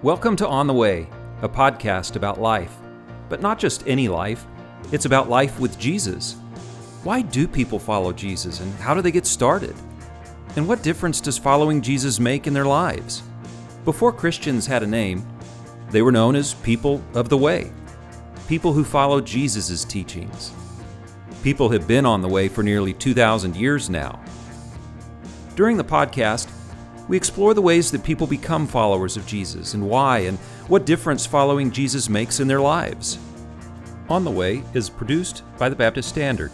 Welcome to On the Way, a podcast about life. But not just any life, it's about life with Jesus. Why do people follow Jesus, and how do they get started? And what difference does following Jesus make in their lives? Before Christians had a name, they were known as people of the way, people who followed Jesus' teachings. People have been on the way for nearly 2,000 years now. During the podcast, we explore the ways that people become followers of Jesus and why, and what difference following Jesus makes in their lives. On the Way is produced by the Baptist Standard,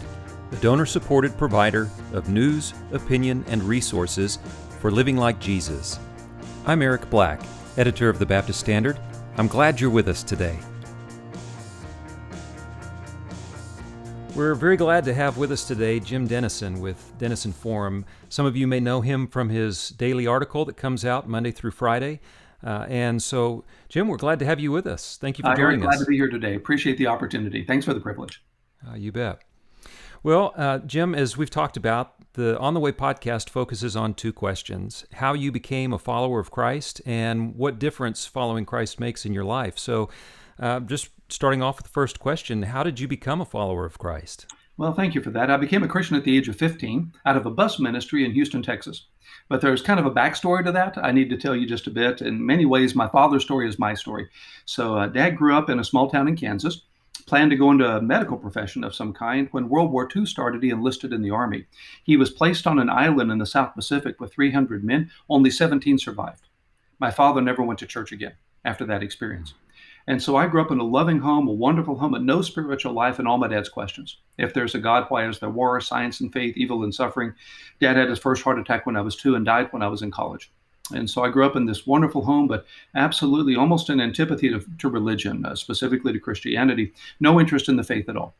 a donor-supported provider of news, opinion, and resources for living like Jesus. I'm Eric Black, editor of the Baptist Standard. I'm glad you're with us today. We're very glad to have with us today Jim Denison with Denison Forum. Some of you may know him from his daily article that comes out Monday through Friday. And so, Jim, we're glad to have you with us. Thank you for joining us. Glad to be here today. Appreciate the opportunity. Thanks for the privilege. You bet. Well, Jim, as we've talked about, the On the Way podcast focuses on two questions: how you became a follower of Christ and what difference following Christ makes in your life. So just starting off with the first question, how did you become a follower of Christ? Well, thank you for that. I became a Christian at the age of 15 out of a bus ministry in Houston, Texas. But there's kind of a backstory to that. I need to tell you just a bit. In many ways, my father's story is my story. So Dad grew up in a small town in Kansas, planned to go into a medical profession of some kind. When World War II started, he enlisted in the Army. He was placed on an island in the South Pacific with 300 men. Only 17 survived. My father never went to church again after that experience. And so I grew up in a loving home, a wonderful home, but no spiritual life, and all my dad's questions. If there's a God, why is there war, science and faith, evil and suffering? Dad had his first heart attack when I was 2 and died when I was in college. And so I grew up in this wonderful home, but absolutely almost an antipathy to religion, specifically to Christianity. No interest in the faith at all.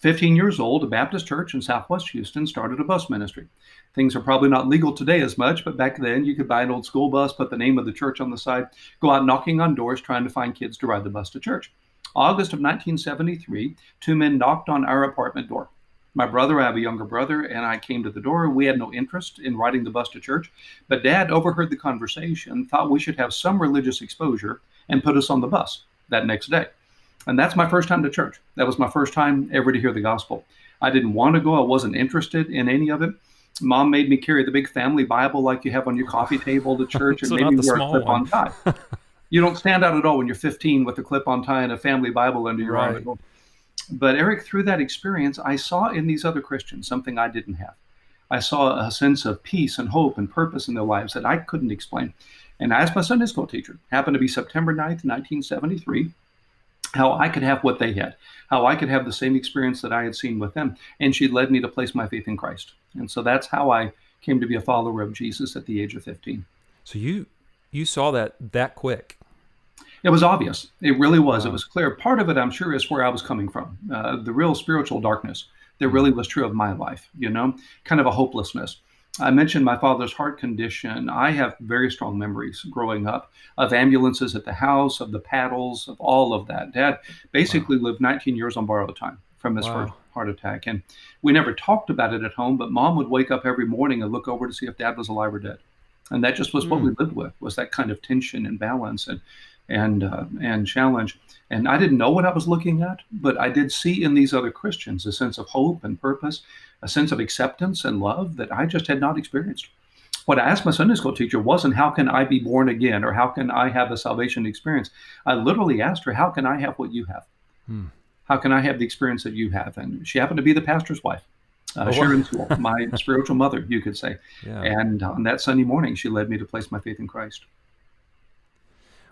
15 years old, a Baptist church in Southwest Houston started a bus ministry. Things are probably not legal today as much, but back then you could buy an old school bus, put the name of the church on the side, go out knocking on doors trying to find kids to ride the bus to church. August of 1973, 2 men knocked on our apartment door. My brother, I have a younger brother, and I came to the door. We had no interest in riding the bus to church, but Dad overheard the conversation, thought we should have some religious exposure, and put us on the bus that next day. And that's my first time to church. That was my first time ever to hear the gospel. I didn't want to go. I wasn't interested in any of it. Mom made me carry the big family Bible like you have on your coffee table to church, and So maybe not the wear a small clip-on one. tie. You don't stand out at all when you're 15 with a clip-on tie and a family Bible under your Right. arm. But Eric, through that experience, I saw in these other Christians something I didn't have. I saw a sense of peace and hope and purpose in their lives that I couldn't explain. And I asked my Sunday school teacher, happened to be September 9th, 1973, how I could have what they had, how I could have the same experience that I had seen with them. And she led me to place my faith in Christ. And so that's how I came to be a follower of Jesus at the age of 15. So you saw that quick. It was obvious. It really was. Wow. It was clear. Part of it, I'm sure, is where I was coming from. The real spiritual darkness that really was true of my life, kind of a hopelessness. I mentioned my father's heart condition. I have very strong memories growing up of ambulances at the house, of the paddles, of all of that. Dad basically lived 19 years on borrowed time from his first heart attack. And we never talked about it at home, but Mom would wake up every morning and look over to see if Dad was alive or dead. And that just was what we lived with, was that kind of tension and balance and challenge. And I didn't know what I was looking at, but I did see in these other Christians a sense of hope and purpose, a sense of acceptance and love that I just had not experienced. What I asked my Sunday school teacher wasn't, how can I be born again, or how can I have a salvation experience? I literally asked her, how can I have what you have? How can I have the experience that you have? And she happened to be the pastor's wife, Sharon Sewell, my spiritual mother, you could say. Yeah. And on that Sunday morning, she led me to place my faith in Christ.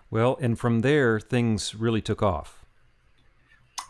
Well, and from there, things really took off.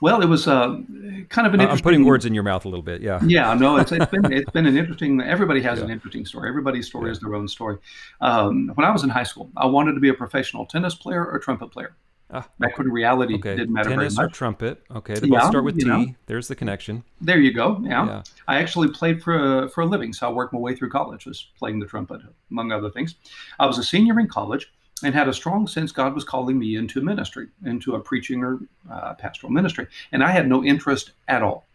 Well, it was kind of an interesting... I'm putting words in your mouth a little bit, yeah. Yeah, no, it's been an interesting... Everybody has an interesting story. Everybody's story is their own story. When I was in high school, I wanted to be a professional tennis player or trumpet player. Back when reality didn't matter very much. Tennis or trumpet. Okay, they both start with T. There's the connection. There you go, yeah. I actually played for a living, so I worked my way through college, was playing the trumpet, among other things. I was a senior in college and had a strong sense God was calling me into ministry, into a preaching or pastoral ministry. And I had no interest at all,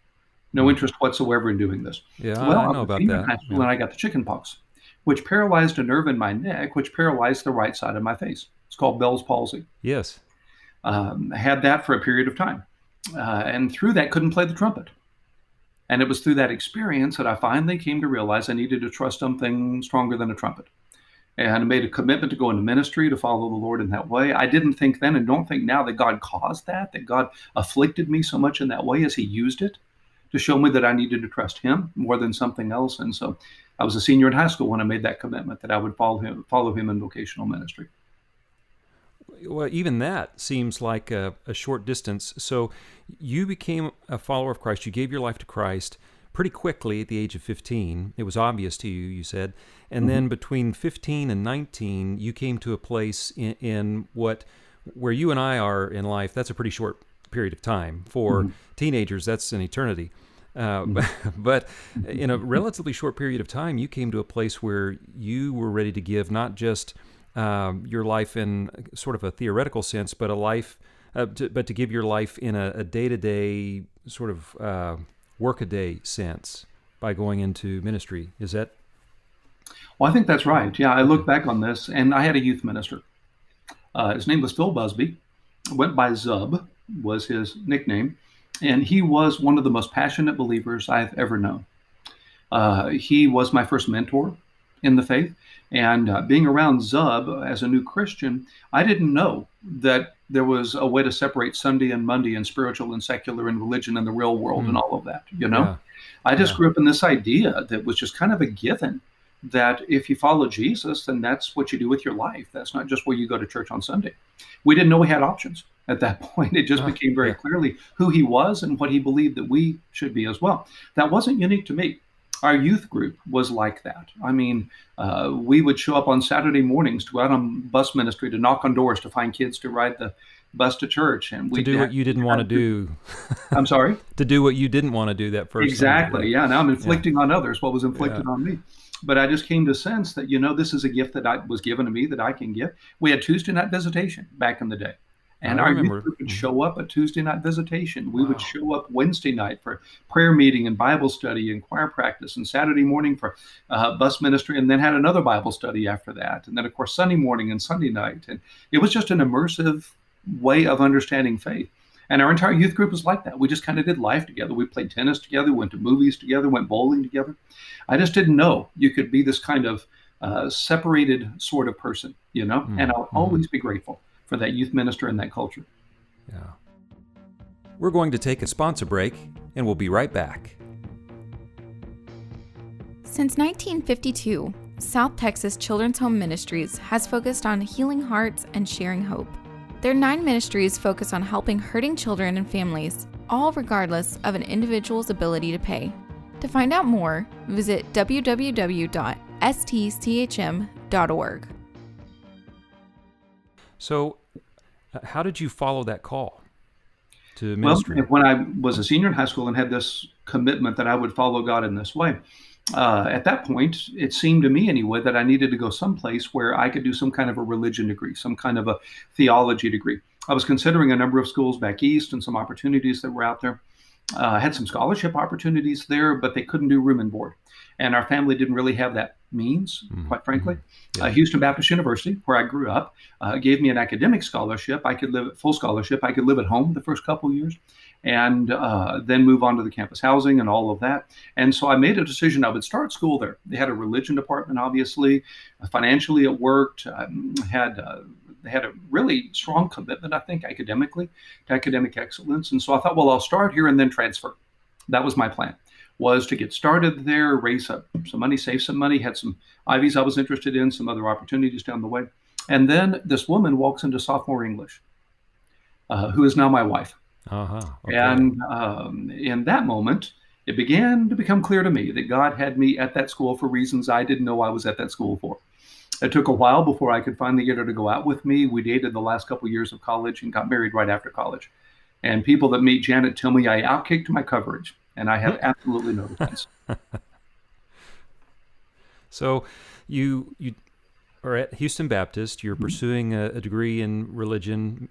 no interest whatsoever in doing this. Yeah, I know about that. High school, and I got the chicken pox, which paralyzed a nerve in my neck, which paralyzed the right side of my face. It's called Bell's palsy. Yes. I had that for a period of time. And through that, couldn't play the trumpet. And it was through that experience that I finally came to realize I needed to trust something stronger than a trumpet. And I made a commitment to go into ministry, to follow the Lord in that way. I didn't think then and don't think now that God caused that God afflicted me so much in that way as he used it to show me that I needed to trust him more than something else. And so I was a senior in high school when I made that commitment that I would follow him in vocational ministry. Well, even that seems like a short distance. So you became a follower of Christ. You gave your life to Christ pretty quickly at the age of 15. It was obvious to you, you said. And then between 15 and 19, you came to a place in where you and I are in life. That's a pretty short period of time. For teenagers, that's an eternity. But in a relatively short period of time, you came to a place where you were ready to give not just your life in sort of a theoretical sense, but to give your life in a day-to-day sort of work-a-day sense by going into ministry. Is that? Well, I think that's right. Yeah, I look back on this, and I had a youth minister. His name was Phil Busby. Went by Zub, was his nickname, and he was one of the most passionate believers I've ever known. He was my first mentor in the faith. And being around Zub as a new Christian, I didn't know that there was a way to separate Sunday and Monday and spiritual and secular and religion and the real world and all of that, Yeah. I just grew up in this idea that was just kind of a given that if you follow Jesus, then that's what you do with your life. That's not just where you go to church on Sunday. We didn't know we had options at that point. It just became very clearly who he was and what he believed that we should be as well. That wasn't unique to me. Our youth group was like that. I mean, we would show up on Saturday mornings to go out on bus ministry, to knock on doors, to find kids to ride the bus to church. And we do what you didn't want to do. I'm sorry? To do what you didn't want to do that first Exactly. Sunday. Yeah. Now I'm inflicting on others what was inflicted on me. But I just came to sense that, this is a gift that was given to me that I can give. We had Tuesday night visitation back in the day. And our youth group would show up at Tuesday night visitation. We would show up Wednesday night for prayer meeting and Bible study and choir practice, and Saturday morning for bus ministry, and then had another Bible study after that. And then, of course, Sunday morning and Sunday night. And it was just an immersive way of understanding faith. And our entire youth group was like that. We just kind of did life together. We played tennis together, went to movies together, went bowling together. I just didn't know you could be this kind of separated sort of person, And I'll always be grateful for that youth minister and that culture. Yeah. We're going to take a sponsor break, and we'll be right back. Since 1952, South Texas Children's Home Ministries has focused on healing hearts and sharing hope. Their 9 ministries focus on helping hurting children and families, all regardless of an individual's ability to pay. To find out more, visit www.stchm.org. So, how did you follow that call to ministry? Well, when I was a senior in high school and had this commitment that I would follow God in this way, at that point, it seemed to me anyway that I needed to go someplace where I could do some kind of a religion degree, some kind of a theology degree. I was considering a number of schools back east and some opportunities that were out there. I had some scholarship opportunities there, but they couldn't do room and board. And our family didn't really have that means, quite frankly. Yeah. Houston Baptist University, where I grew up, gave me an academic scholarship. I could live at full scholarship. I could live at home the first couple of years and then move on to the campus housing and all of that. And so I made a decision I would start school there. They had a religion department, obviously. Financially, it worked. They had a really strong commitment, I think, academically, to academic excellence. And so I thought, well, I'll start here and then transfer. That was my plan, was to get started there, raise up some money, save some money, had some Ivies I was interested in, some other opportunities down the way. And then this woman walks into sophomore English, who is now my wife. Okay. And in that moment, it began to become clear to me that God had me at that school for reasons I didn't know I was at that school for. It took a while before I could finally get her to go out with me. We dated the last couple of years of college and got married right after college. And people that meet Janet tell me I outkicked my coverage, and I have absolutely no defense. So you are at Houston Baptist. You're pursuing a degree in religion,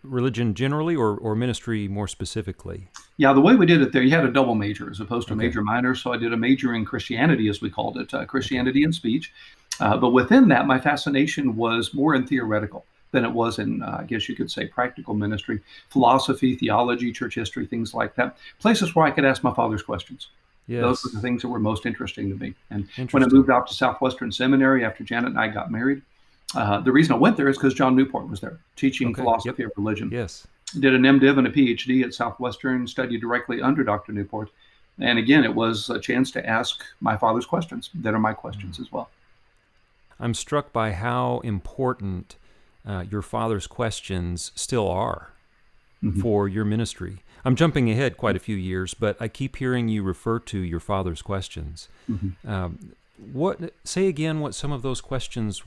religion generally, or ministry more specifically? Yeah, the way we did it there, you had a double major as opposed to a major minor. So I did a major in Christianity, as we called it, Christianity and speech. But within that, my fascination was more in theoretical. than it was in, I guess you could say, practical ministry, philosophy, theology, church history, things like that. Places where I could ask my father's questions. Yes. Those were the things that were most interesting to me. And when I Interesting. moved out to Southwestern Seminary after Janet and I got married, the reason I went there is because John Newport was there teaching Okay. philosophy Yep. of religion. Yes. Did an MDiv and a PhD at Southwestern, studied directly under Dr. Newport. And again, it was a chance to ask my father's questions that are my questions as well. I'm struck by how important your father's questions still are for your ministry. I'm jumping ahead quite a few years, but I keep hearing you refer to your father's questions. Say again what some of those questions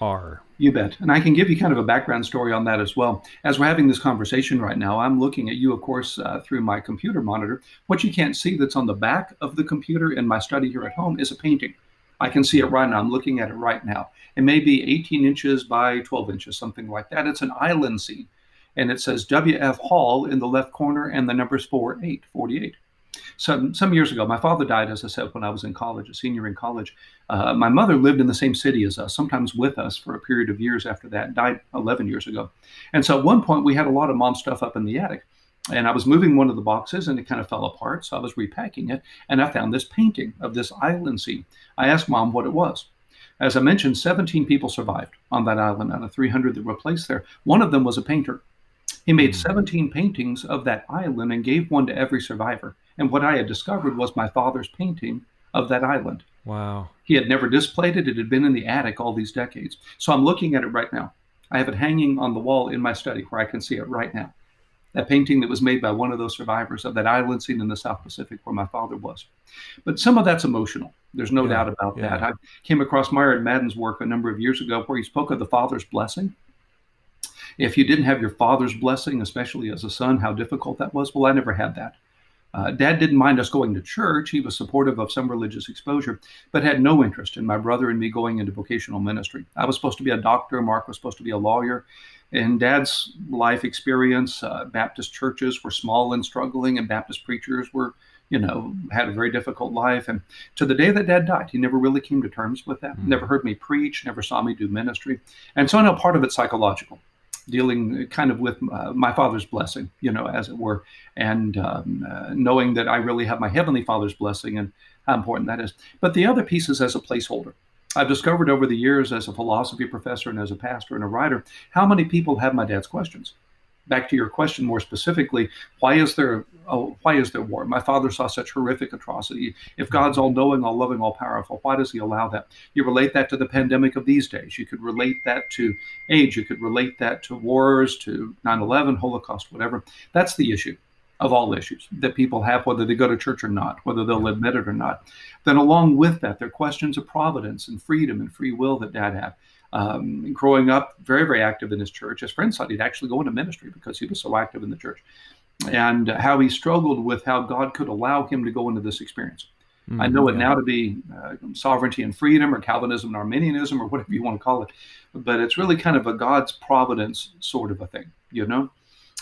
are. You bet. And I can give you kind of a background story on that as well. As we're having this conversation right now, I'm looking at you, of course, through my computer monitor. What you can't see that's on the back of the computer in my study here at home is a painting. I can see it right now. I'm looking at it right now. It may be 18 inches by 12 inches, something like that. It's an island scene. And it says W.F. Hall in the left corner, and the number's 48. Some years ago, my father died, as I said, when I was in college, a senior in college. My mother lived in the same city as us, sometimes with us for a period of years after that, died 11 years ago. And so at one point, we had a lot of mom's stuff up in the attic. And I was moving one of the boxes, and it kind of fell apart. So I was repacking it, and I found this painting of this island scene. I asked Mom what it was. As I mentioned, 17 people survived on that island out of 300 that were placed there. One of them was a painter. He made 17 paintings of that island and gave one to every survivor. And what I had discovered was my father's painting of that island. Wow. He had never displayed it. It had been in the attic all these decades. So I'm looking at it right now. I have it hanging on the wall in my study where I can see it right now. That painting that was made by one of those survivors of that island scene in the South Pacific where my father was. But some of that's emotional. There's no doubt about that. I came across Myron Madden's work a number of years ago where he spoke of the father's blessing. If you didn't have your father's blessing, especially as a son, how difficult that was. Well, I never had that. Dad didn't mind us going to church. He was supportive of some religious exposure, but had no interest in my brother and me going into vocational ministry. I was supposed to be a doctor. Mark was supposed to be a lawyer. In Dad's life experience, Baptist churches were small and struggling, and Baptist preachers were, had a very difficult life. And to the day that Dad died, he never really came to terms with that. Never heard me preach, never saw me do ministry. And so I know part of it's psychological, dealing kind of with my father's blessing, as it were, and knowing that I really have my Heavenly Father's blessing and how important that is. But the other piece is as a placeholder. I've discovered over the years as a philosophy professor and as a pastor and a writer, how many people have my dad's questions. Back to your question more specifically, why is there war? My father saw such horrific atrocity. If God's all-knowing, all-loving, all-powerful, why does he allow that? You relate that to the pandemic of these days. You could relate that to age. You could relate that to wars, to 9/11, Holocaust, whatever. That's the issue of all issues that people have, whether they go to church or not, whether they'll admit it or not. Then along with that, there are questions of providence and freedom and free will that Dad had. Growing up, very, very active in his church. His friends thought he'd actually go into ministry because he was so active in the church. And how he struggled with how God could allow him to go into this experience. I know it now to be sovereignty and freedom, or Calvinism and Arminianism, or whatever you want to call it. But it's really kind of a God's providence sort of a thing, And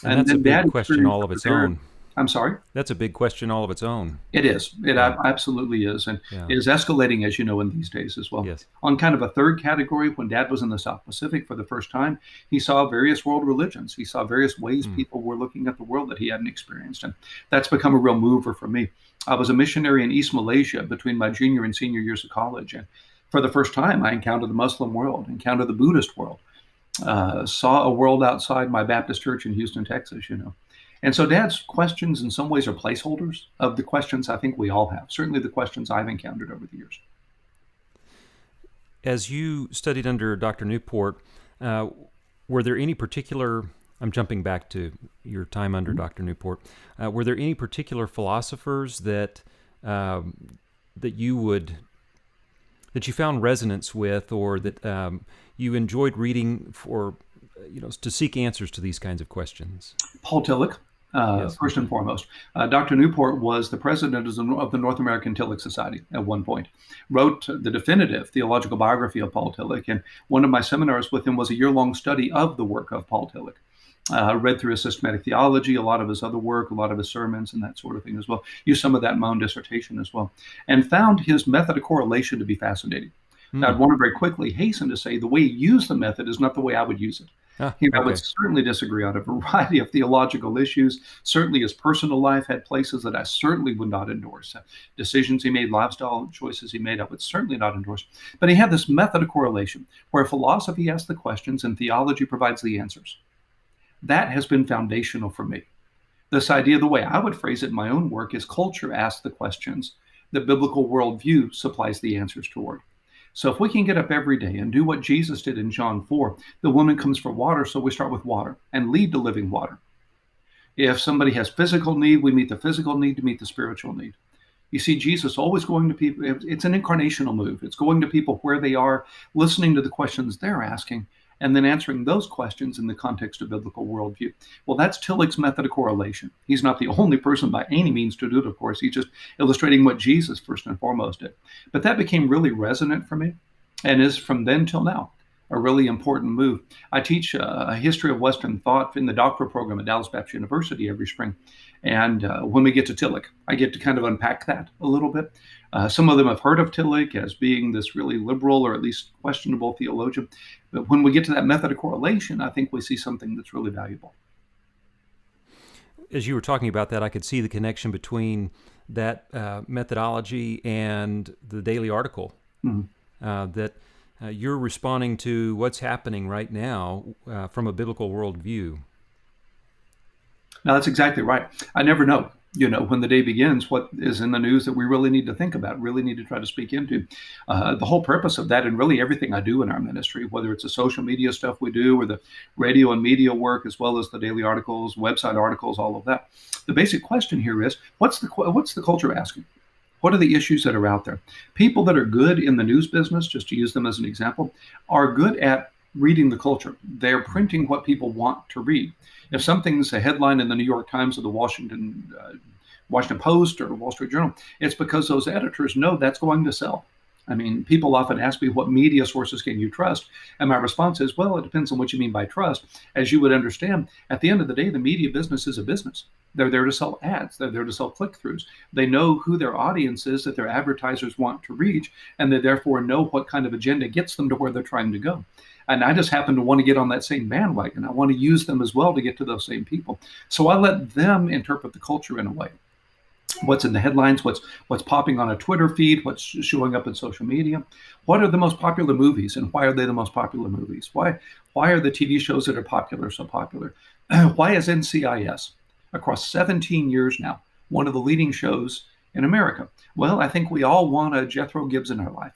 that's a big question all of its own. I'm sorry? That's a big question all of its own. It is. It absolutely is. And it is escalating, as you know, in these days as well. Yes. On kind of a third category, when Dad was in the South Pacific for the first time, he saw various world religions. He saw various ways people were looking at the world that he hadn't experienced. And that's become a real mover for me. I was a missionary in East Malaysia between my junior and senior years of college. And for the first time, I encountered the Muslim world, encountered the Buddhist world, saw a world outside my Baptist church in Houston, Texas, And so Dad's questions in some ways are placeholders of the questions I think we all have, certainly the questions I've encountered over the years. As you studied under Dr. Newport, were there any particular, I'm jumping back to your time under Dr. Newport, were there any particular philosophers that you found resonance with, or that you enjoyed reading for, to seek answers to these kinds of questions? Paul Tillich, first and foremost. Dr. Newport was the president of the North American Tillich Society at one point, wrote the definitive theological biography of Paul Tillich, and one of my seminars with him was a year-long study of the work of Paul Tillich. Read through his systematic theology, a lot of his other work, a lot of his sermons and that sort of thing as well. Used some of that in my own dissertation as well. And found his method of correlation to be fascinating. Now, I'd want to very quickly hasten to say the way he used the method is not the way I would use it. Ah, He and I would okay. certainly disagree on a variety of theological issues. Certainly his personal life had places that I certainly would not endorse. Decisions he made, lifestyle choices he made, I would certainly not endorse. But he had this method of correlation where philosophy asks the questions and theology provides the answers. That has been foundational for me. This idea, the way I would phrase it in my own work, is culture asks the questions, the biblical worldview supplies the answers toward. So if we can get up every day and do what Jesus did in John 4, the woman comes for water, so we start with water and lead to living water. If somebody has physical need, we meet the physical need to meet the spiritual need. You see, Jesus always going to people, it's an incarnational move. It's going to people where they are, listening to the questions they're asking, and then answering those questions in the context of biblical worldview. Well, that's Tillich's method of correlation. He's not the only person by any means to do it, of course. He's just illustrating what Jesus first and foremost did. But that became really resonant for me and is from then till now a really important move. I teach a history of Western thought in the doctoral program at Dallas Baptist University every spring. And when we get to Tillich, I get to kind of unpack that a little bit. Some of them have heard of Tillich as being this really liberal or at least questionable theologian. But when we get to that method of correlation, I think we see something that's really valuable. As you were talking about that, I could see the connection between that methodology and the daily article. That you're responding to what's happening right now from a biblical worldview. Now, that's exactly right. I never know, when the day begins, what is in the news that we really need to think about, really need to try to speak into. The whole purpose of that, and really everything I do in our ministry, whether it's the social media stuff we do or the radio and media work, as well as the daily articles, website articles, all of that. The basic question here is, what's the culture asking? What are the issues that are out there? People that are good in the news business, just to use them as an example, are good at reading the culture. They're printing what people want to read. If something's a headline in the New York Times or the Washington Post or Wall Street Journal, it's because those editors know that's going to sell. I mean, people often ask me, what media sources can you trust? And my response is, well, it depends on what you mean by trust. As you would understand, at the end of the day, the media business is a business. They're there to sell ads. They're there to sell click-throughs. They know who their audience is that their advertisers want to reach, and they therefore know what kind of agenda gets them to where they're trying to go. And I just happen to want to get on that same bandwagon. I want to use them as well to get to those same people. So I let them interpret the culture in a way. What's in the headlines, what's popping on a Twitter feed, what's showing up in social media. What are the most popular movies, and why are they the most popular movies? Why are the TV shows that are popular so popular? Why is NCIS, across 17 years now, one of the leading shows in America? Well, I think we all want a Jethro Gibbs in our life.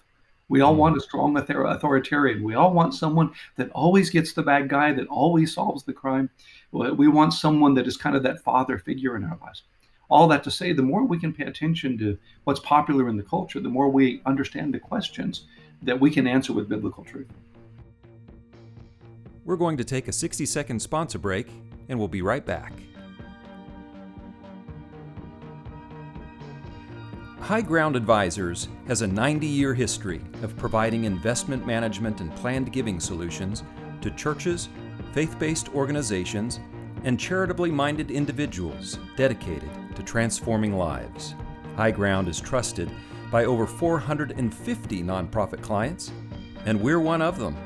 We all want a strong authoritarian. We all want someone that always gets the bad guy, that always solves the crime. We want someone that is kind of that father figure in our lives. All that to say, the more we can pay attention to what's popular in the culture, the more we understand the questions that we can answer with biblical truth. We're going to take a 60-second sponsor break, and we'll be right back. High Ground Advisors has a 90-year history of providing investment management and planned giving solutions to churches, faith-based organizations, and charitably minded individuals dedicated to transforming lives. High Ground is trusted by over 450 nonprofit clients, and we're one of them.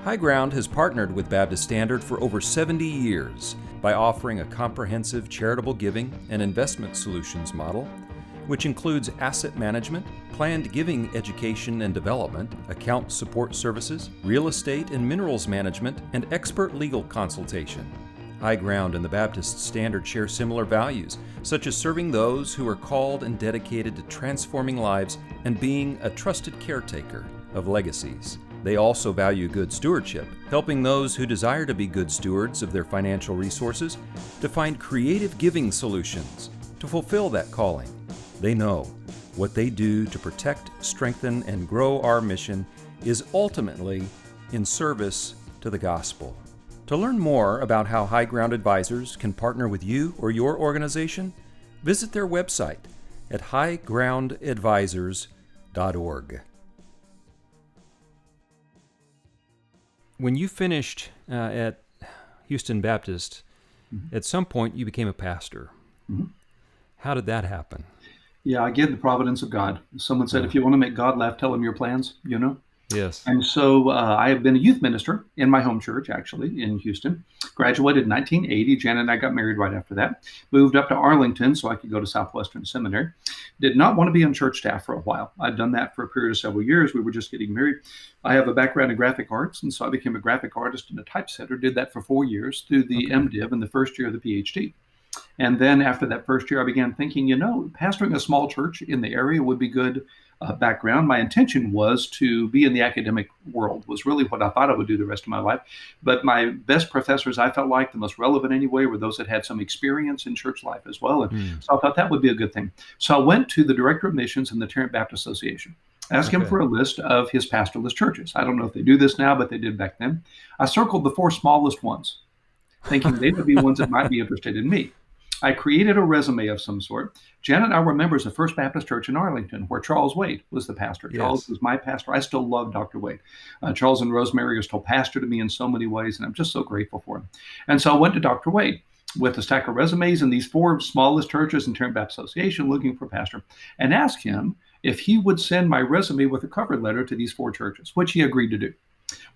High Ground has partnered with Baptist Standard for over 70 years by offering a comprehensive charitable giving and investment solutions model, which includes asset management, planned giving education and development, account support services, real estate and minerals management, and expert legal consultation. High Ground and the Baptist Standard share similar values, such as serving those who are called and dedicated to transforming lives and being a trusted caretaker of legacies. They also value good stewardship, helping those who desire to be good stewards of their financial resources to find creative giving solutions to fulfill that calling. They know what they do to protect, strengthen, and grow our mission is ultimately in service to the gospel. To learn more about how High Ground Advisors can partner with you or your organization, visit their website at highgroundadvisors.org. When you finished at Houston Baptist, at some point you became a pastor. How did that happen? Yeah, again, the providence of God. Someone said, if you want to make God laugh, tell him your plans, Yes. And so I have been a youth minister in my home church, actually, in Houston. Graduated in 1980. Janet and I got married right after that. Moved up to Arlington so I could go to Southwestern Seminary. Did not want to be on church staff for a while. I'd done that for a period of several years. We were just getting married. I have a background in graphic arts, and so I became a graphic artist and a typesetter. Did that for 4 years through the MDiv and the first year of the PhD. And then after that first year, I began thinking, pastoring a small church in the area would be good background. My intention was to be in the academic world, was really what I thought I would do the rest of my life. But my best professors, I felt like the most relevant anyway, were those that had some experience in church life as well. And so I thought that would be a good thing. So I went to the director of missions in the Tarrant Baptist Association, asked him for a list of his pastorless churches. I don't know if they do this now, but they did back then. I circled the 4 smallest ones, thinking they would be ones that might be interested in me. I created a resume of some sort. Janet and I were members of First Baptist Church in Arlington, where Charles Wade was the pastor. Yes. Charles was my pastor. I still love Dr. Wade. Charles and Rosemary are still pastor to me in so many ways, and I'm just so grateful for him. And so I went to Dr. Wade with a stack of resumes in these 4 smallest churches in Tarrant Baptist Association looking for a pastor, and asked him if he would send my resume with a cover letter to these 4 churches, which he agreed to do.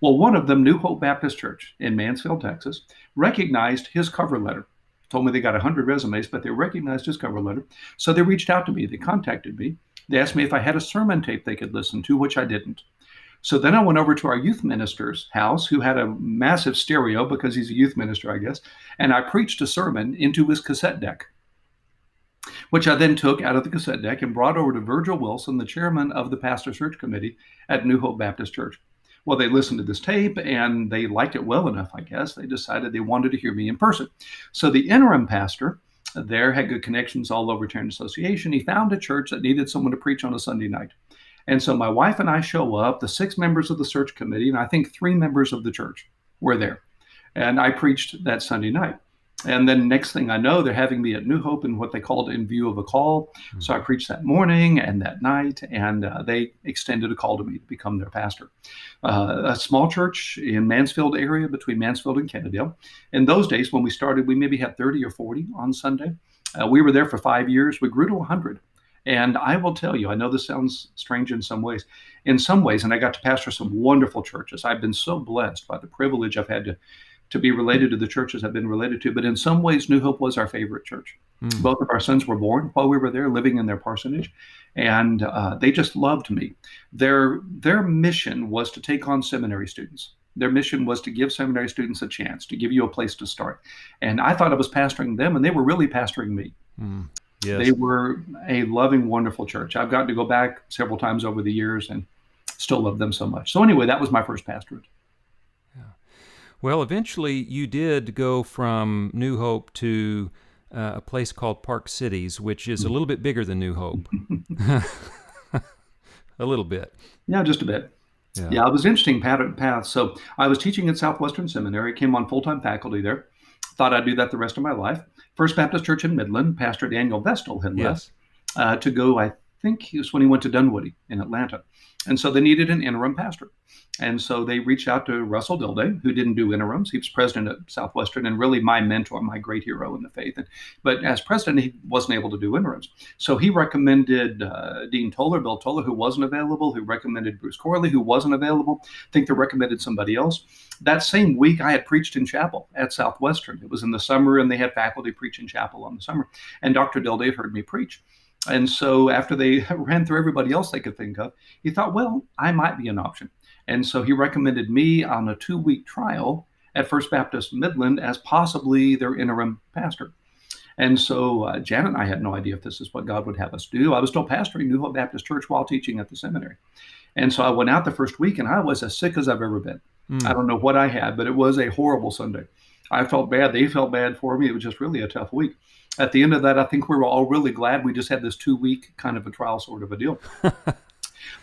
Well, one of them, New Hope Baptist Church in Mansfield, Texas, recognized his cover letter. Told me they got 100 resumes, but they recognized his cover letter. So they reached out to me. They contacted me. They asked me if I had a sermon tape they could listen to, which I didn't. So then I went over to our youth minister's house, who had a massive stereo because he's a youth minister, I guess, and I preached a sermon into his cassette deck, which I then took out of the cassette deck and brought over to Virgil Wilson, the chairman of the pastor search committee at New Hope Baptist Church. Well, they listened to this tape and they liked it well enough, I guess. They decided they wanted to hear me in person. So the interim pastor there had good connections all over Tarrant Association. He found a church that needed someone to preach on a Sunday night. And so my wife and I show up, the 6 members of the search committee, and I think 3 members of the church were there. And I preached that Sunday night. And then next thing I know, they're having me at New Hope in what they called In View of a Call. So I preached that morning and that night, and they extended a call to me to become their pastor. A small church in Mansfield area between Mansfield and Kennedale. In those days, when we started, we maybe had 30 or 40 on Sunday. We were there for 5 years. We grew to 100. And I will tell you, I know this sounds strange in some ways, and I got to pastor some wonderful churches. I've been so blessed by the privilege I've had to be related to the churches I've been related to. But in some ways, New Hope was our favorite church. Both of our sons were born while we were there, living in their parsonage, and they just loved me. Their mission was to take on seminary students. Their mission was to give seminary students a chance, to give you a place to start. And I thought I was pastoring them, and they were really pastoring me. Yes. They were a loving, wonderful church. I've gotten to go back several times over the years and still love them so much. So anyway, that was my first pastorate. Well, eventually you did go from New Hope to a place called Park Cities, which is a little bit bigger than New Hope. A little bit. Yeah, just a bit. Yeah, it was an interesting path. So I was teaching at Southwestern Seminary, came on full-time faculty there. Thought I'd do that the rest of my life. First Baptist Church in Midland, Pastor Daniel Vestal had left to go, I think it was when he went to Dunwoody in Atlanta. And so they needed an interim pastor. And so they reached out to Russell Dilday, who didn't do interims. He was president at Southwestern and really my mentor, my great hero in the faith. But as president, he wasn't able to do interims. So he recommended Dean Toller, Bill Toller, who wasn't available, who recommended Bruce Corley, who wasn't available. I think they recommended somebody else. That same week, I had preached in chapel at Southwestern. It was in the summer, and they had faculty preach in chapel on the summer. And Dr. Dilday had heard me preach. And so after they ran through everybody else they could think of, he thought, well, I might be an option. And so he recommended me on a 2-week trial at First Baptist Midland as possibly their interim pastor. And so Janet and I had no idea if this is what God would have us do. I was still pastoring New Hope Baptist Church while teaching at the seminary. And so I went out the first week, and I was as sick as I've ever been. I don't know what I had, but it was a horrible Sunday. I felt bad. They felt bad for me. It was just really a tough week. At the end of that, I think we were all really glad we just had this 2-week kind of a trial sort of a deal.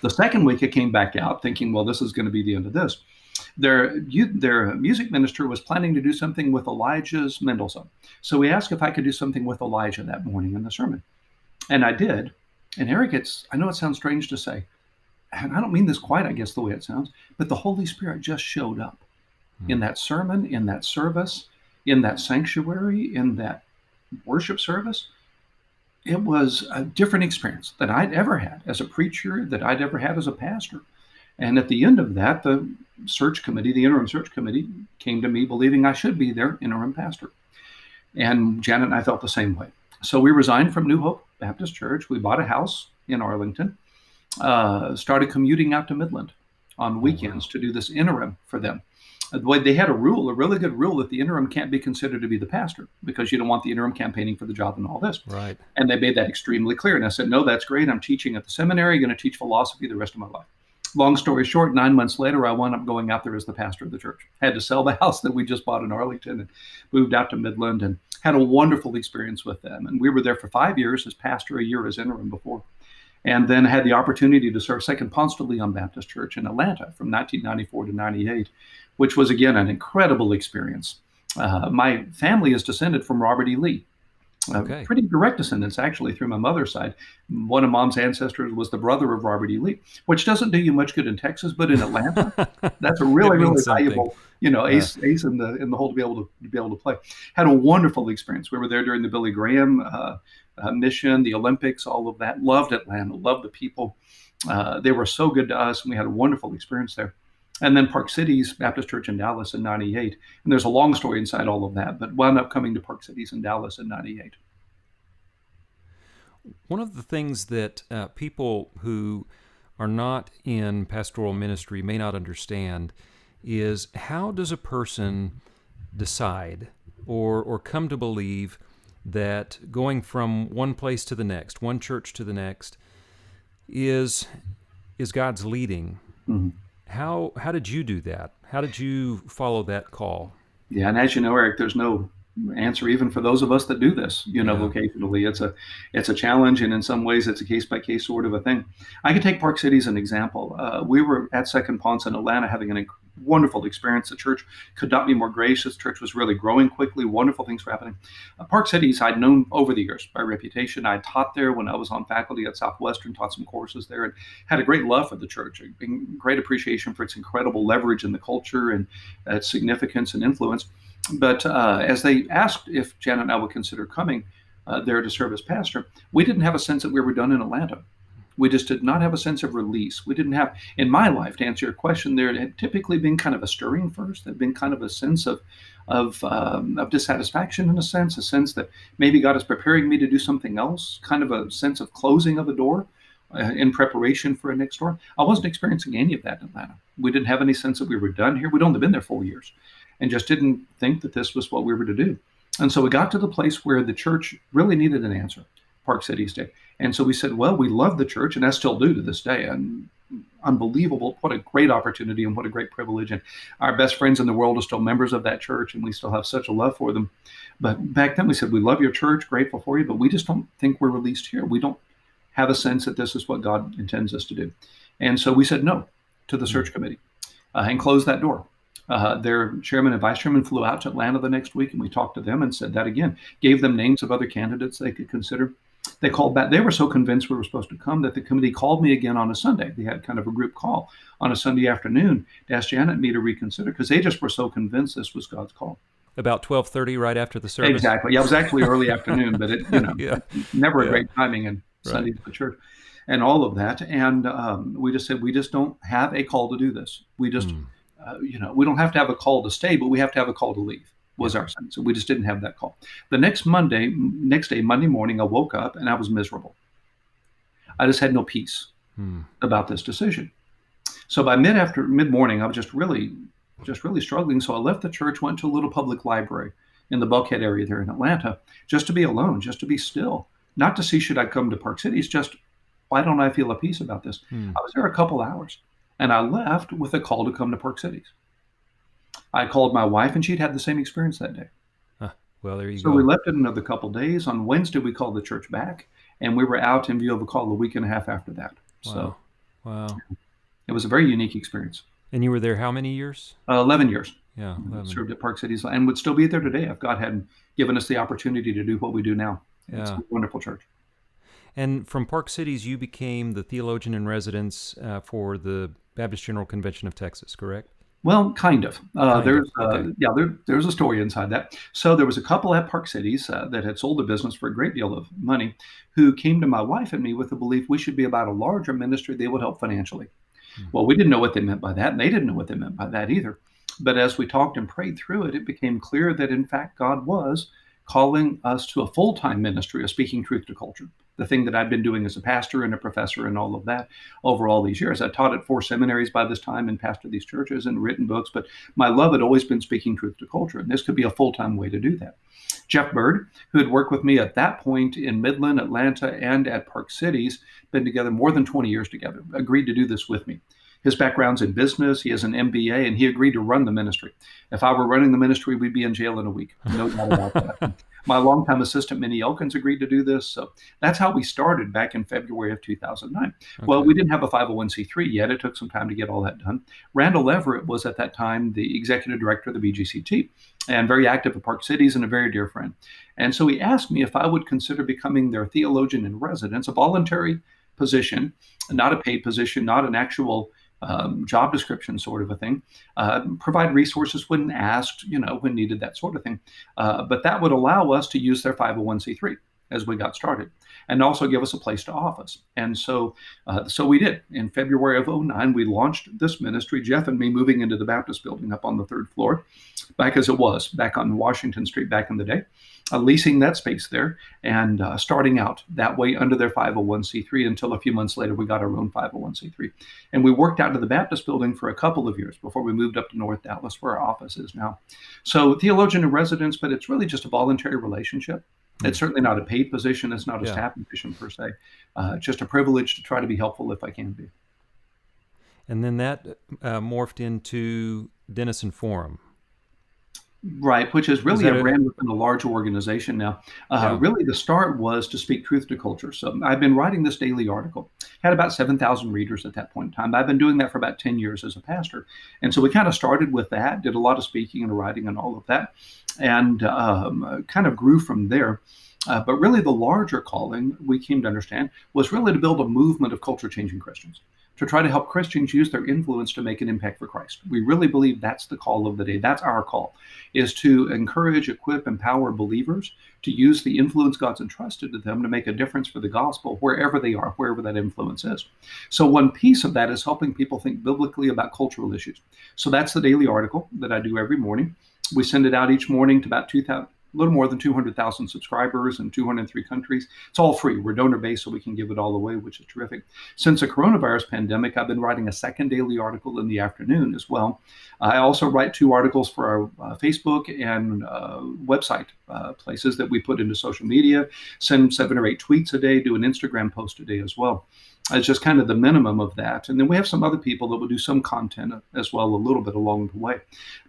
The second week, it came back out thinking, well, this is going to be the end of this. Their music minister was planning to do something with Elijah's Mendelssohn. So we asked if I could do something with Elijah that morning in the sermon. And I did. And Eric, I know it sounds strange to say, and I don't mean this quite, I guess, the way it sounds, but the Holy Spirit just showed up in that sermon, in that service, in that sanctuary, in that worship service. It was a different experience than I'd ever had as a preacher, that I'd ever had as a pastor. And at the end of that, the interim search committee, came to me believing I should be their interim pastor. And Janet and I felt the same way. So we resigned from New Hope Baptist Church. We bought a house in Arlington, started commuting out to Midland on weekends to do this interim for them. The way they had a really good rule, that the interim can't be considered to be the pastor, because you don't want the interim campaigning for the job and all this. Right. And they made that extremely clear. And I said, no, that's great. I'm teaching at the seminary, going to teach philosophy the rest of my life. Long story short, 9 months later, I wound up going out there as the pastor of the church. Had to sell the house that we just bought in Arlington and moved out to Midland, and had a wonderful experience with them. And we were there for 5 years as pastor, a year as interim before. And then had the opportunity to serve Second Ponce de Leon Baptist Church in Atlanta from 1994 to 98, which was, again, an incredible experience. My family is descended from Robert E. Lee. Pretty direct descendants, actually, through my mother's side. One of Mom's ancestors was the brother of Robert E. Lee, which doesn't do you much good in Texas, but in Atlanta, that's a really valuable, ace in the hole to be able to play. Had a wonderful experience. We were there during the Billy Graham mission, the Olympics, all of that. Loved Atlanta, loved the people. They were so good to us, and we had a wonderful experience there. And then Park Cities Baptist Church in Dallas in 98. And there's a long story inside all of that, but wound up coming to Park Cities in Dallas in 98. One of the things that people who are not in pastoral ministry may not understand is, how does a person decide or come to believe that going from one place to the next, one church to the next, is God's leading? Mm-hmm. How did you do that? How did you follow that call? Yeah, and as you know, Eric, there's no answer even for those of us that do this, vocationally. It's a challenge, and in some ways it's a case-by-case sort of a thing. I could take Park City as an example. We were at Second Ponce in Atlanta having a wonderful experience. The church could not be more gracious. The church was really growing quickly. Wonderful things were happening. Park Cities I'd known over the years by reputation. I taught there when I was on faculty at Southwestern, taught some courses there, and had a great love for the church, a great appreciation for its incredible leverage in the culture and its significance and influence. But as they asked if Janet and I would consider coming there to serve as pastor, we didn't have a sense that we were done in Atlanta. We just did not have a sense of release. We didn't have, in my life, to answer your question, there had typically been kind of a stirring first. There had been kind of a sense of dissatisfaction, in a sense that maybe God is preparing me to do something else, kind of a sense of closing of a door in preparation for a next door. I wasn't experiencing any of that in Atlanta. We didn't have any sense that we were done here. We'd only been there 4 years, and just didn't think that this was what we were to do. And so we got to the place where the church really needed an answer, Park Cities did. And so we said, well, we love the church, and I still do to this day. And unbelievable. What a great opportunity and what a great privilege. And our best friends in the world are still members of that church, and we still have such a love for them. But back then we said, we love your church, grateful for you, but we just don't think we're released here. We don't have a sense that this is what God intends us to do. And so we said no to the search committee and closed that door. Their chairman and vice chairman flew out to Atlanta the next week, and we talked to them and said that again, gave them names of other candidates they could consider. They called back. They were so convinced we were supposed to come that the committee called me again on a Sunday. They had kind of a group call on a Sunday afternoon to ask Janet and me to reconsider, because they just were so convinced this was God's call. About 12:30, right after the service? Exactly. Yeah, it was actually early afternoon, but never a great timing in Sunday at the church and all of that. And we just said, we just don't have a call to do this. We just, we don't have to have a call to stay, but we have to have a call to leave. Was our sense. So we just didn't have that call. The next day, Monday morning, I woke up and I was miserable. I just had no peace about this decision. So by mid-morning, I was just really struggling. So I left the church, went to a little public library in the Buckhead area there in Atlanta, just to be alone, just to be still, not to see should I come to Park Cities, just why don't I feel a peace about this? I was there a couple hours, and I left with a call to come to Park Cities. I called my wife, and she'd had the same experience that day. Well, there you go. So we left it another couple of days. On Wednesday, we called the church back, and we were out in view of a call a week and a half after that. Wow. It was a very unique experience. And you were there how many years? 11 years. Yeah, 11. Served at Park Cities, and would still be there today if God hadn't given us the opportunity to do what we do now. It's a wonderful church. And from Park Cities, you became the theologian in residence for the Baptist General Convention of Texas, correct? Well, kind of. There's a story inside that. So there was a couple at Park Cities that had sold the business for a great deal of money, who came to my wife and me with the belief we should be about a larger ministry. They would help financially. Well, we didn't know what they meant by that, and they didn't know what they meant by that either. But as we talked and prayed through it, it became clear that, in fact, God was calling us to a full-time ministry of speaking truth to culture, the thing that I've been doing as a pastor and a professor and all of that over all these years. I taught at 4 seminaries by this time and pastored these churches and written books, but my love had always been speaking truth to culture, and this could be a full-time way to do that. Jeff Bird, who had worked with me at that point in Midland, Atlanta, and at Park Cities, been together more than 20 years together, agreed to do this with me. His background's in business. He has an MBA, and he agreed to run the ministry. If I were running the ministry, we'd be in jail in a week. No doubt about that. My longtime assistant, Minnie Elkins, agreed to do this. So that's how we started back in February of 2009. Okay. Well, we didn't have a 501c3 yet. It took some time to get all that done. Randall Everett was at that time the executive director of the BGCT and very active at Park Cities and a very dear friend. And so he asked me if I would consider becoming their theologian in residence, a voluntary position, not a paid position, not an actual job description sort of a thing, provide resources when asked, when needed, that sort of thing. But that would allow us to use their 501c3 as we got started and also give us a place to office. And so we did. In February of 2009, we launched this ministry, Jeff and me moving into the Baptist building up on the 3rd floor, back as it was, back on Washington Street back in the day, leasing that space there and starting out that way under their 501c3 until a few months later we got our own 501c3. And we worked out of the Baptist building for a couple of years before we moved up to North Dallas, where our office is now. So theologian in residence, but it's really just a voluntary relationship. It's certainly not a paid position. It's not a staff position per se. Just a privilege to try to be helpful if I can be. And then that morphed into Denison Forum. Right, which is really a brand within a larger organization now. Really, the start was to speak truth to culture. So I've been writing this daily article. Had about 7,000 readers at that point in time. I've been doing that for about 10 years as a pastor. And so we kind of started with that, did a lot of speaking and writing and all of that, and kind of grew from there. But really the larger calling, we came to understand, was really to build a movement of culture-changing Christians, to try to help Christians use their influence to make an impact for Christ. We really believe that's the call of the day. That's our call, is to encourage, equip, empower believers to use the influence God's entrusted to them to make a difference for the gospel wherever they are, wherever that influence is. So one piece of that is helping people think biblically about cultural issues. So that's the daily article that I do every morning. We send it out each morning to about 2,000. A little more than 200,000 subscribers in 203 countries. It's all free. We're donor-based, so we can give it all away, which is terrific. Since the coronavirus pandemic, I've been writing a second daily article in the afternoon as well. I also write 2 articles for our Facebook and website places that we put into social media, send 7 or 8 tweets a day, do an Instagram post a day as well. It's just kind of the minimum of that. And then we have some other people that will do some content as well, a little bit along the way.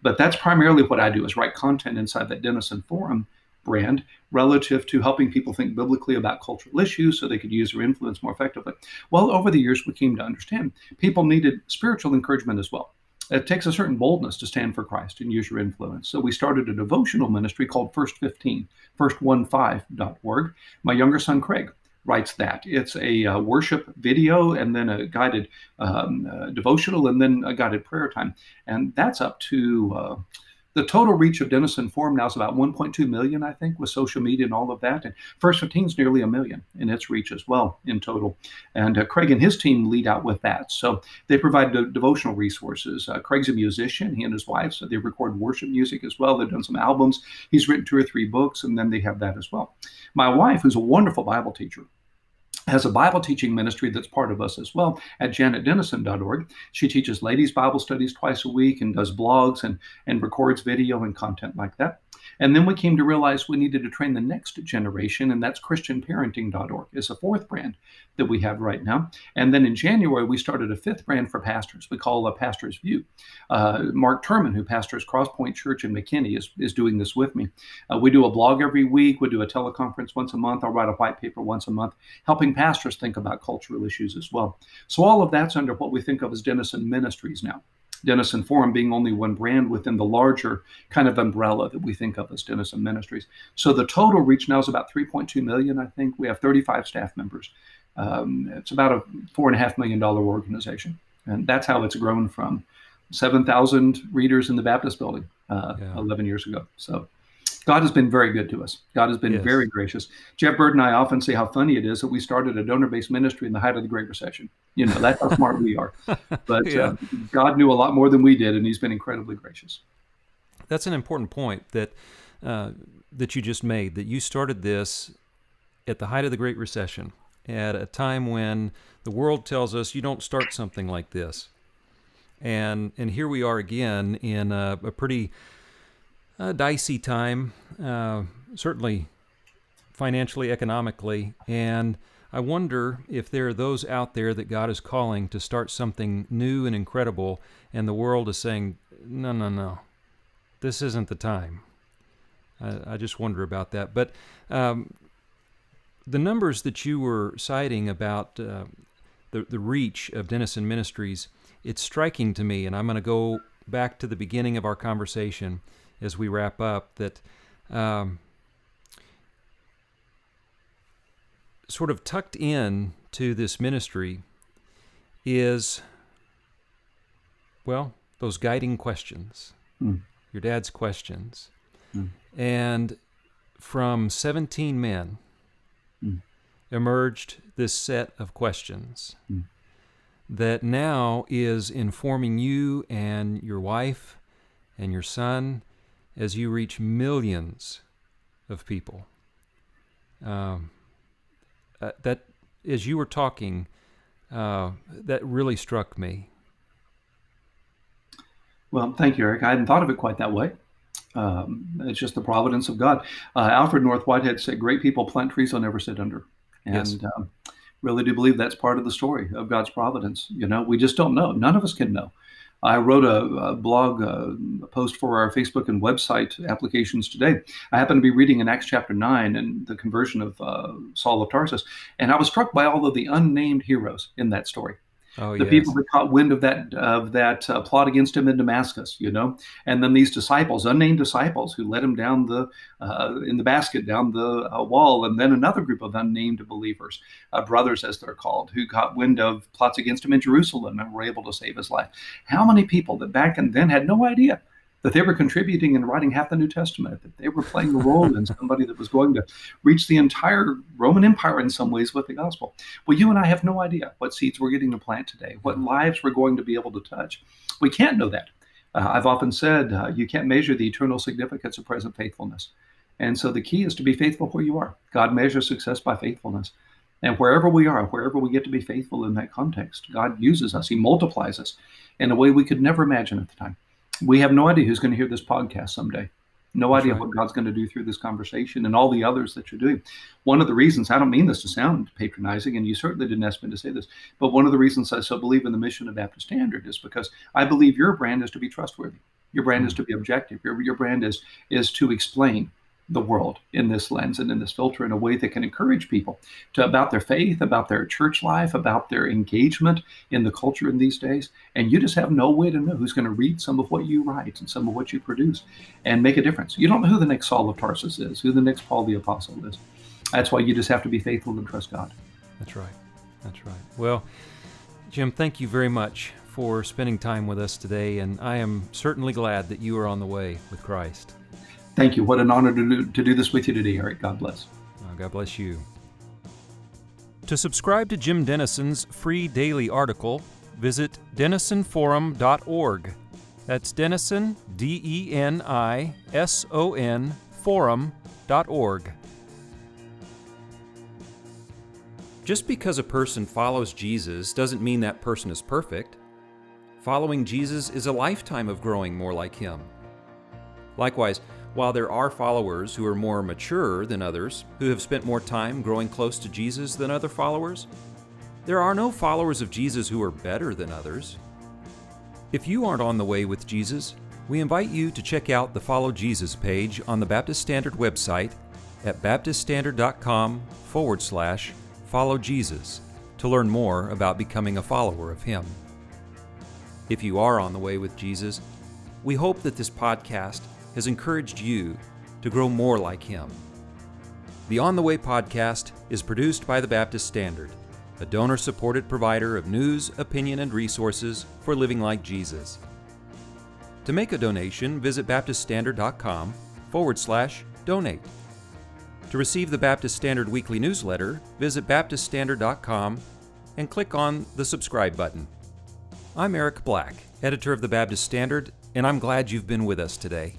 But that's primarily what I do, is write content inside that Denison Forum brand relative to helping people think biblically about cultural issues so they could use their influence more effectively. Well, over the years, we came to understand people needed spiritual encouragement as well. It takes a certain boldness to stand for Christ and use your influence. So we started a devotional ministry called First 15, first15.org. My younger son, Craig, writes that. It's a worship video and then a guided devotional and then a guided prayer time. And that's up to the total reach of Denison Forum now is about 1.2 million, I think, with social media and all of that. And First 15 is nearly 1 million in its reach as well in total. And Craig and his team lead out with that. So they provide devotional resources. Craig's a musician, he and his wife, so they record worship music as well. They've done some albums. He's written 2 or 3 books, and then they have that as well. My wife, who's a wonderful Bible teacher, has a Bible teaching ministry that's part of us as well at janetdenison.org. She teaches ladies' Bible studies twice a week and does blogs and records video and content like that. And then we came to realize we needed to train the next generation, and that's christianparenting.org. It's a 4th brand that we have right now. And then in January, we started a 5th brand for pastors. We call it Pastor's View. Mark Turman, who pastors Crosspoint Church in McKinney, is doing this with me. We do a blog every week. We do a teleconference once a month. I'll write a white paper once a month, helping pastors think about cultural issues as well. So all of that's under what we think of as Denison Ministries now. Denison Forum being only one brand within the larger kind of umbrella that we think of as Denison Ministries. So the total reach now is about 3.2 million, I think. We have 35 staff members. It's about a $4.5 million organization. And that's how it's grown from 7,000 readers in the Baptist building 11 years ago. So God has been very good to us. God has been Yes. very gracious. Jeff Bird and I often say how funny it is that we started a donor-based ministry in the height of the Great Recession. That's how smart we are. But Yeah. God knew a lot more than we did, and he's been incredibly gracious. That's an important point that you just made, that you started this at the height of the Great Recession, at a time when the world tells us you don't start something like this. And here we are again in a pretty dicey time, certainly financially, economically, and I wonder if there are those out there that God is calling to start something new and incredible, and the world is saying, no, this isn't the time. I just wonder about that. But the numbers that you were citing about the reach of Denison Ministries, it's striking to me, and I'm going to go back to the beginning of our conversation as we wrap up, that sort of tucked in to this ministry is, well, those guiding questions, your dad's questions. And from 17 men emerged this set of questions that now is informing you and your wife and your son as you reach millions of people. That, as you were talking, that really struck me. Well, thank you, Eric. I hadn't thought of it quite that way. It's just the providence of God. Alfred North Whitehead said, "Great people plant trees they'll never sit under." And Yes. Really do believe that's part of the story of God's providence. We just don't know. None of us can know. I wrote a blog post for our Facebook and website applications today. I happened to be reading in Acts chapter 9 and the conversion of Saul of Tarsus, and I was struck by all of the unnamed heroes in that story. Oh, The yes. people that caught wind of that plot against him in Damascus, and then these disciples, unnamed disciples, who led him down in the basket down the wall, and then another group of unnamed believers, brothers as they're called, who got wind of plots against him in Jerusalem and were able to save his life. How many people that back and then had no idea that they were contributing and writing half the New Testament, that they were playing a role in somebody that was going to reach the entire Roman Empire in some ways with the gospel. Well, you and I have no idea what seeds we're getting to plant today, what lives we're going to be able to touch. We can't know that. I've often said you can't measure the eternal significance of present faithfulness. And so the key is to be faithful where you are. God measures success by faithfulness. And wherever we are, wherever we get to be faithful in that context, God uses us. He multiplies us in a way we could never imagine at the time. We have no idea who's going to hear this podcast someday. No idea what God's going to do through this conversation and all the others that you're doing. One of the reasons, I don't mean this to sound patronizing, and you certainly didn't ask me to say this, but one of the reasons I so believe in the mission of Baptist Standard is because I believe your brand is to be trustworthy. Your brand is to be objective. Your brand is to explain the world in this lens and in this filter in a way that can encourage people about their faith, about their church life, about their engagement in the culture in these days. And you just have no way to know who's going to read some of what you write and some of what you produce and make a difference. You don't know who the next Saul of Tarsus is, who the next Paul the Apostle is. That's why you just have to be faithful and trust God. That's right. That's right. Well, Jim, thank you very much for spending time with us today, and I am certainly glad that you are on the way with Christ. Thank you. What an honor to do this with you today, Eric. God bless. God bless you. To subscribe to Jim Denison's free daily article, visit denisonforum.org. That's Denison, DENISON, forum.org. Just because a person follows Jesus doesn't mean that person is perfect. Following Jesus is a lifetime of growing more like Him. Likewise, while there are followers who are more mature than others, who have spent more time growing close to Jesus than other followers, there are no followers of Jesus who are better than others. If you aren't on the way with Jesus, we invite you to check out the Follow Jesus page on the Baptist Standard website at baptiststandard.com/Follow Jesus to learn more about becoming a follower of Him. If you are on the way with Jesus, we hope that this podcast has encouraged you to grow more like Him. The On the Way podcast is produced by the Baptist Standard, a donor-supported provider of news, opinion, and resources for living like Jesus. To make a donation, visit baptiststandard.com/donate. donate. To receive the Baptist Standard weekly newsletter, visit baptiststandard.com and click on the subscribe button. I'm Eric Black, editor of the Baptist Standard, and I'm glad you've been with us today.